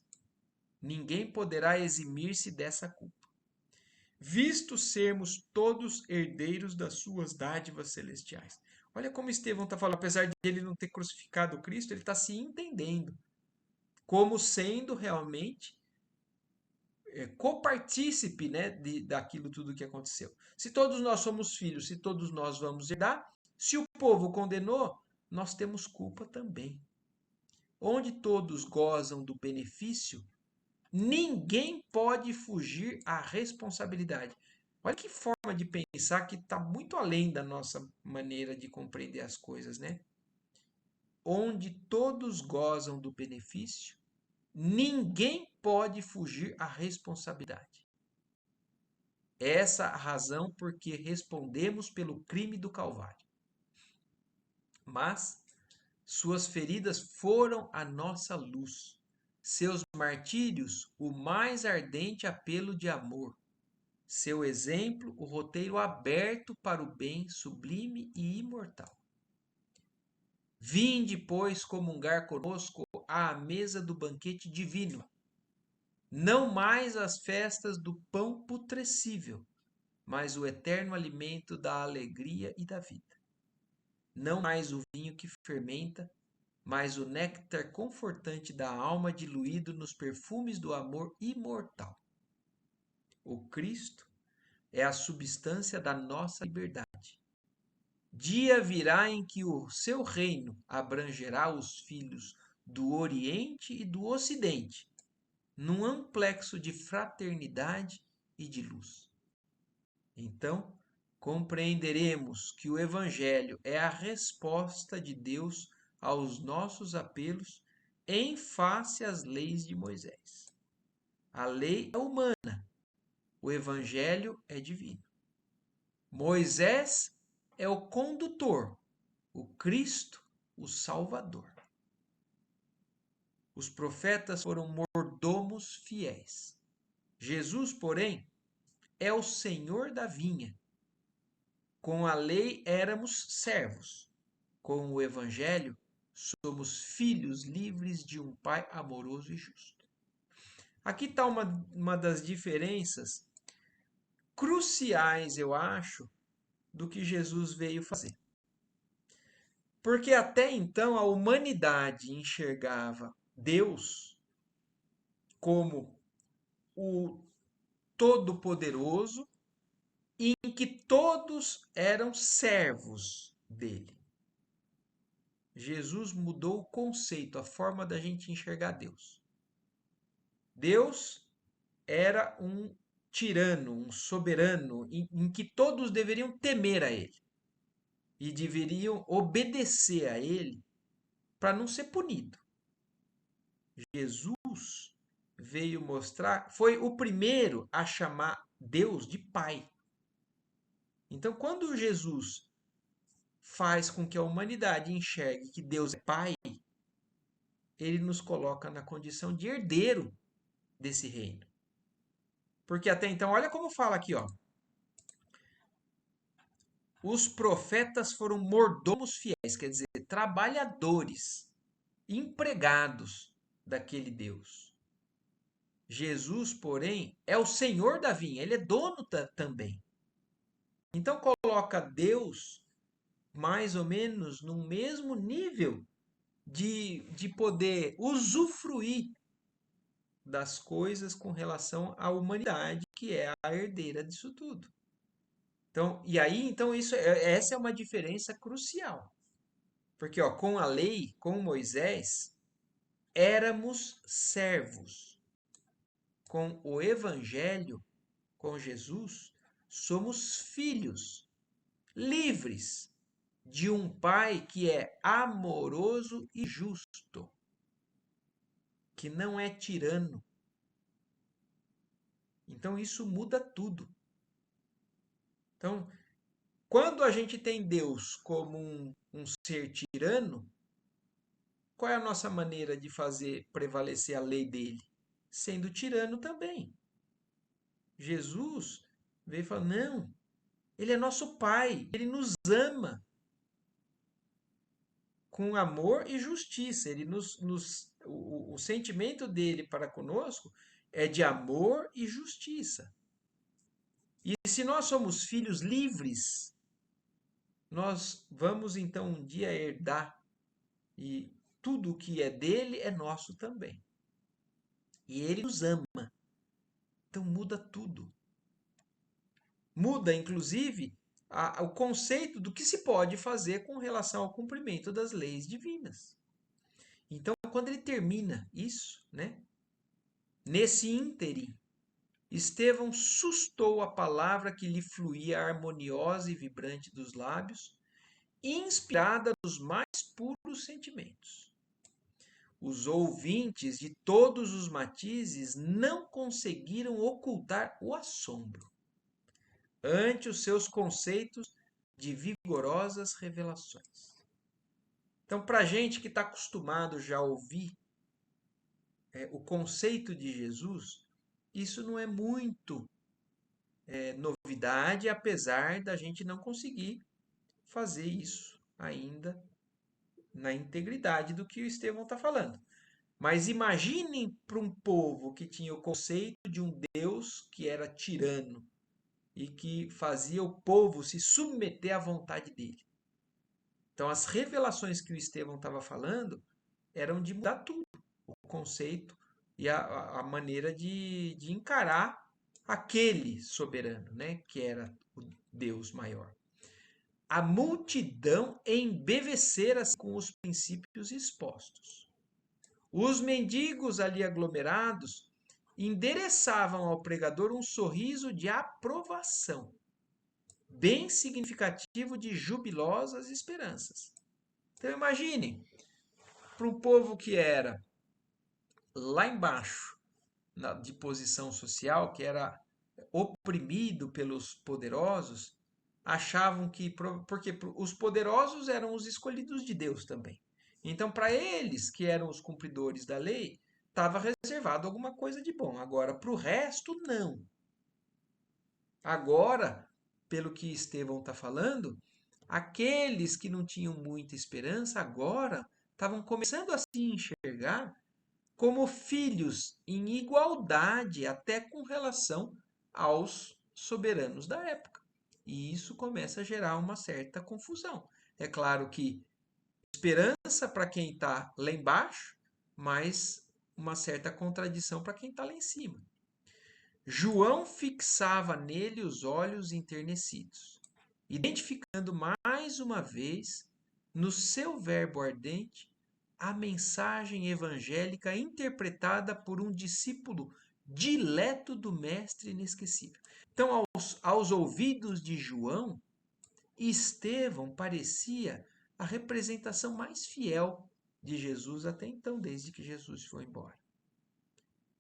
Speaker 1: Ninguém poderá eximir-se dessa culpa, visto sermos todos herdeiros das suas dádivas celestiais. Olha como Estevão está falando, apesar de ele não ter crucificado Cristo, ele está se entendendo como sendo realmente copartícipe, né, daquilo tudo que aconteceu. Se todos nós somos filhos, se todos nós vamos herdar, se o povo condenou, nós temos culpa também. Onde todos gozam do benefício, ninguém pode fugir à responsabilidade. Olha que forma de pensar que está muito além da nossa maneira de compreender as coisas, né? Onde todos gozam do benefício, ninguém pode fugir à responsabilidade. Essa a razão por que respondemos pelo crime do Calvário. Mas suas feridas foram a nossa luz, seus martírios o mais ardente apelo de amor, seu exemplo o roteiro aberto para o bem sublime e imortal. Vinde, pois, comungar conosco à mesa do banquete divino, não mais as festas do pão putrescível, mas o eterno alimento da alegria e da vida. Não mais o vinho que fermenta, mas o néctar confortante da alma diluído nos perfumes do amor imortal. O Cristo é a substância da nossa liberdade. Dia virá em que o seu reino abrangerá os filhos do Oriente e do Ocidente, num amplexo de fraternidade e de luz. Então, compreenderemos que o Evangelho é a resposta de Deus aos nossos apelos em face às leis de Moisés. A lei é humana, o Evangelho é divino. Moisés é o condutor, o Cristo, o Salvador. Os profetas foram mordomos fiéis. Jesus, porém, é o Senhor da vinha. Com a lei éramos servos. Com o Evangelho, somos filhos livres de um Pai amoroso e justo. Aqui está uma das diferenças cruciais, eu acho, do que Jesus veio fazer. Porque até então a humanidade enxergava Deus como o Todo-Poderoso, em que todos eram servos dele. Jesus mudou o conceito, a forma da gente enxergar Deus. Deus era um tirano, um soberano, em que todos deveriam temer a ele e deveriam obedecer a ele para não ser punido. Jesus veio mostrar, foi o primeiro a chamar Deus de Pai. Então, quando Jesus faz com que a humanidade enxergue que Deus é Pai, ele nos coloca na condição de herdeiro desse reino. Porque até então, olha como fala aqui, ó. Os profetas foram mordomos fiéis, quer dizer, trabalhadores, empregados daquele Deus. Jesus, porém, é o Senhor da vinha, ele é dono também. Então coloca Deus mais ou menos no mesmo nível de poder usufruir das coisas com relação à humanidade, que é a herdeira disso tudo. Então, e aí, então essa é uma diferença crucial. Porque ó, com a lei, com Moisés, éramos servos. Com o evangelho, com Jesus, somos filhos, livres de um pai que é amoroso e justo, que não é tirano. Então isso muda tudo. Então, quando a gente tem Deus como um ser tirano, qual é a nossa maneira de fazer prevalecer a lei dele? Sendo tirano também. Jesus veio e falou: não, ele é nosso pai, ele nos ama com amor e justiça. Ele o sentimento dele para conosco é de amor e justiça. E se nós somos filhos livres, nós vamos então um dia herdar, e tudo o que é dele é nosso também. E ele nos ama. Então muda tudo. Muda, inclusive, o conceito do que se pode fazer com relação ao cumprimento das leis divinas. Então, quando ele termina isso, né? Nesse ínterim, Estevão sustou a palavra que lhe fluía harmoniosa e vibrante dos lábios, inspirada dos mais puros sentimentos. Os ouvintes de todos os matizes não conseguiram ocultar o assombro ante os seus conceitos de vigorosas revelações. Então, para a gente que está acostumado já a ouvir o conceito de Jesus, isso não é muito novidade, apesar da gente não conseguir fazer isso ainda na integridade do que o Estevão está falando. Mas imaginem para um povo que tinha o conceito de um Deus que era tirano, e que fazia o povo se submeter à vontade dele. Então, as revelações que o Estevão estava falando eram de mudar tudo, o conceito e a maneira de encarar aquele soberano, né, que era o Deus maior. A multidão embevecera-se com os princípios expostos. Os mendigos ali aglomerados endereçavam ao pregador um sorriso de aprovação, bem significativo de jubilosas esperanças. Então imagine, para um povo que era lá embaixo, de posição social, que era oprimido pelos poderosos, achavam que. Porque os poderosos eram os escolhidos de Deus também. Então, para eles, que eram os cumpridores da lei, estava reservado alguma coisa de bom. Agora, para o resto, não. Agora, pelo que Estevão está falando, aqueles que não tinham muita esperança, agora estavam começando a se enxergar como filhos em igualdade até com relação aos soberanos da época. E isso começa a gerar uma certa confusão. É claro que esperança para quem está lá embaixo, mas uma certa contradição para quem está lá em cima. João fixava nele os olhos enternecidos, identificando mais uma vez, no seu verbo ardente, a mensagem evangélica interpretada por um discípulo dileto do Mestre inesquecível. Então, aos ouvidos de João, Estevão parecia a representação mais fiel de Jesus até então, desde que Jesus foi embora.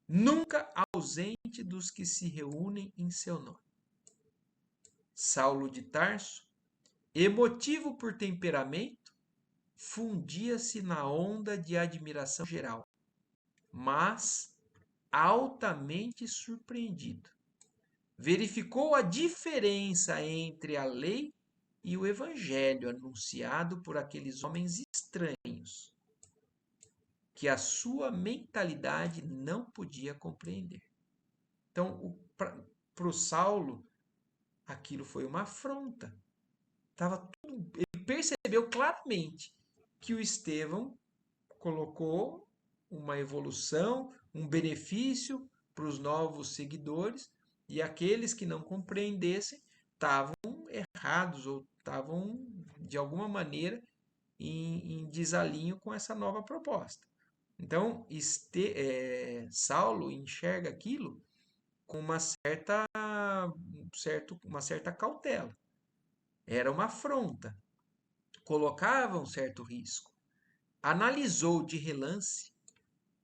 Speaker 1: Nunca ausente dos que se reúnem em seu nome. Saulo de Tarso, emotivo por temperamento, fundia-se na onda de admiração geral, mas altamente surpreendido. Verificou a diferença entre a lei e o evangelho anunciado por aqueles homens estranhos, que a sua mentalidade não podia compreender. Então, para o Saulo, aquilo foi uma afronta. Ele percebeu claramente que o Estevão colocou uma evolução, um benefício para os novos seguidores, e aqueles que não compreendessem estavam errados ou estavam, de alguma maneira, em desalinho com essa nova proposta. Então, Saulo enxerga aquilo com uma certa cautela. Era uma afronta, colocava um certo risco. Analisou de relance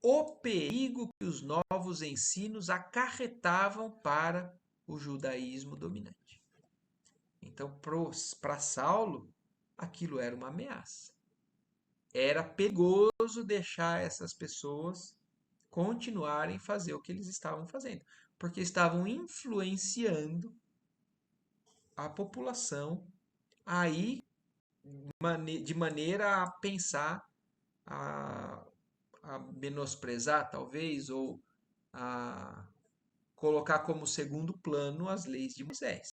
Speaker 1: o perigo que os novos ensinos acarretavam para o judaísmo dominante. Então, para Saulo, aquilo era uma ameaça. Era perigoso deixar essas pessoas continuarem a fazer o que eles estavam fazendo, porque estavam influenciando a população aí de maneira a pensar, a, a menosprezar, talvez, ou a colocar como segundo plano as leis de Moisés.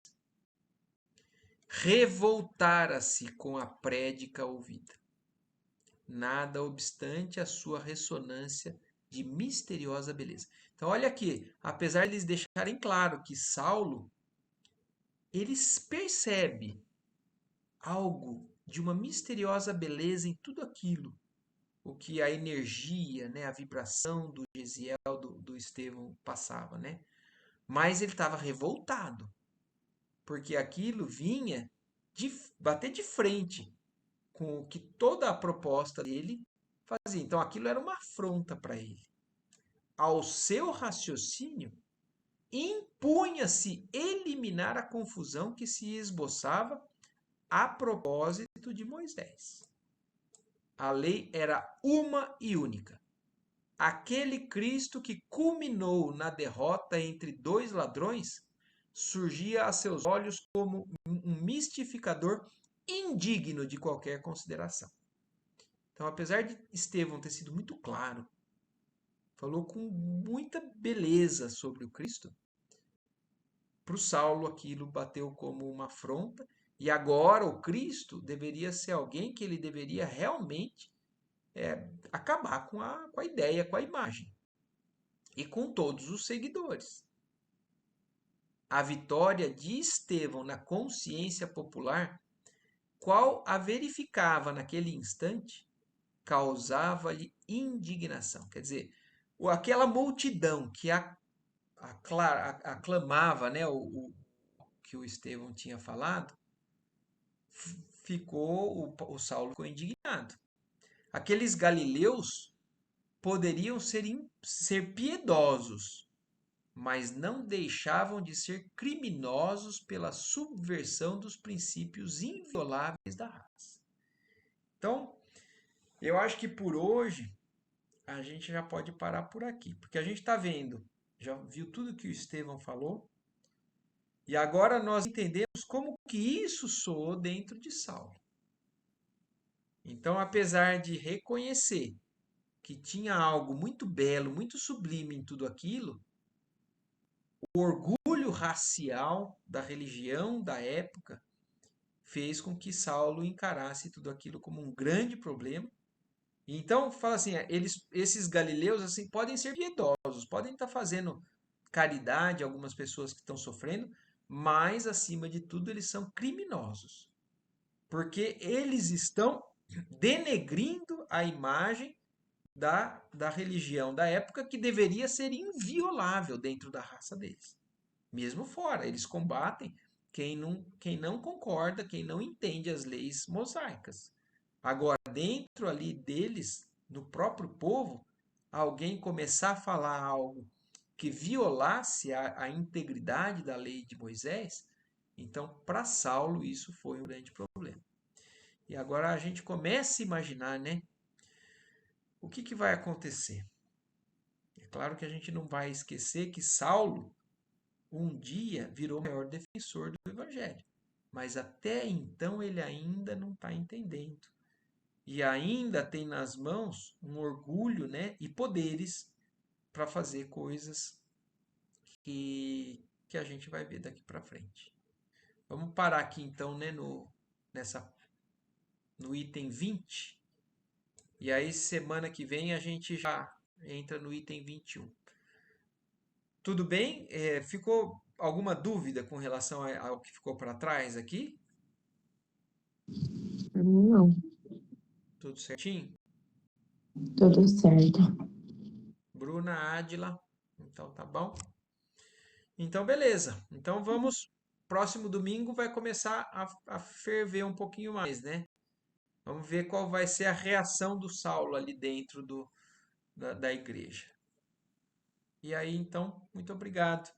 Speaker 1: Revoltara-se com a prédica ouvida, nada obstante a sua ressonância de misteriosa beleza. Então, olha aqui, apesar de eles deixarem claro que Saulo, eles percebe algo de uma misteriosa beleza em tudo aquilo, o que a energia, né, a vibração do Gesiel, do Estevão passava, né? Mas ele estava revoltado, porque aquilo vinha bater de frente com o que toda a proposta dele fazia. Então aquilo era uma afronta para ele. Ao seu raciocínio, impunha-se eliminar a confusão que se esboçava a propósito de Moisés. A lei era uma e única. Aquele Cristo que culminou na derrota entre dois ladrões surgia a seus olhos como um mistificador indigno de qualquer consideração. Então, apesar de Estevão ter sido muito claro, falou com muita beleza sobre o Cristo, para o Saulo aquilo bateu como uma afronta, e agora o Cristo deveria ser alguém que ele deveria realmente acabar com a ideia, com a imagem e com todos os seguidores. A vitória de Estevão na consciência popular, qual a verificava naquele instante, causava-lhe indignação. Quer dizer, aquela multidão que aclamava, né, o que o Estevão tinha falado, o Saulo ficou indignado. Aqueles galileus poderiam ser piedosos, mas não deixavam de ser criminosos pela subversão dos princípios invioláveis da raça. Então, eu acho que por hoje a gente já pode parar por aqui, porque a gente está vendo, já viu tudo que o Estevão falou, e agora nós entendemos como que isso soou dentro de Saulo. Então, apesar de reconhecer que tinha algo muito belo, muito sublime em tudo aquilo, o orgulho racial da religião da época fez com que Saulo encarasse tudo aquilo como um grande problema. Então, fala assim, esses galileus assim podem ser piedosos, podem estar fazendo caridade a algumas pessoas que estão sofrendo, mas acima de tudo eles são criminosos, porque eles estão denegrindo a imagem da religião da época que deveria ser inviolável dentro da raça deles. Mesmo fora, eles combatem quem não concorda, quem não entende as leis mosaicas. Agora, dentro ali deles, no próprio povo, alguém começar a falar algo que violasse a integridade da lei de Moisés, então, para Saulo, isso foi um grande problema. E agora a gente começa a imaginar, né? O que vai acontecer? É claro que a gente não vai esquecer que Saulo, um dia, virou o maior defensor do Evangelho. Mas até então ele ainda não está entendendo. E ainda tem nas mãos um orgulho, né, e poderes para fazer coisas que a gente vai ver daqui para frente. Vamos parar aqui então, né, no item 20. E aí semana que vem a gente já entra no item 21. Tudo bem? Ficou alguma dúvida com relação ao que ficou para trás aqui?
Speaker 2: Não,
Speaker 1: Tudo certinho?
Speaker 2: tudo certo.
Speaker 1: Bruna, Ádila. Então tá bom? Então beleza. Então vamos. Próximo domingo vai começar a ferver um pouquinho mais, né? Vamos ver qual vai ser a reação do Saulo ali dentro da igreja. E aí, então, muito obrigado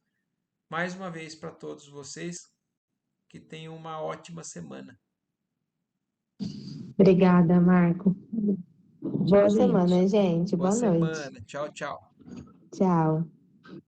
Speaker 1: mais uma vez para todos vocês. Que tenham uma ótima semana.
Speaker 2: Obrigada, Marco.
Speaker 1: Tchau,
Speaker 2: Boa
Speaker 1: gente.
Speaker 2: semana, gente.
Speaker 1: Boa
Speaker 2: Boa noite.
Speaker 1: semana. Tchau, tchau.
Speaker 2: Tchau.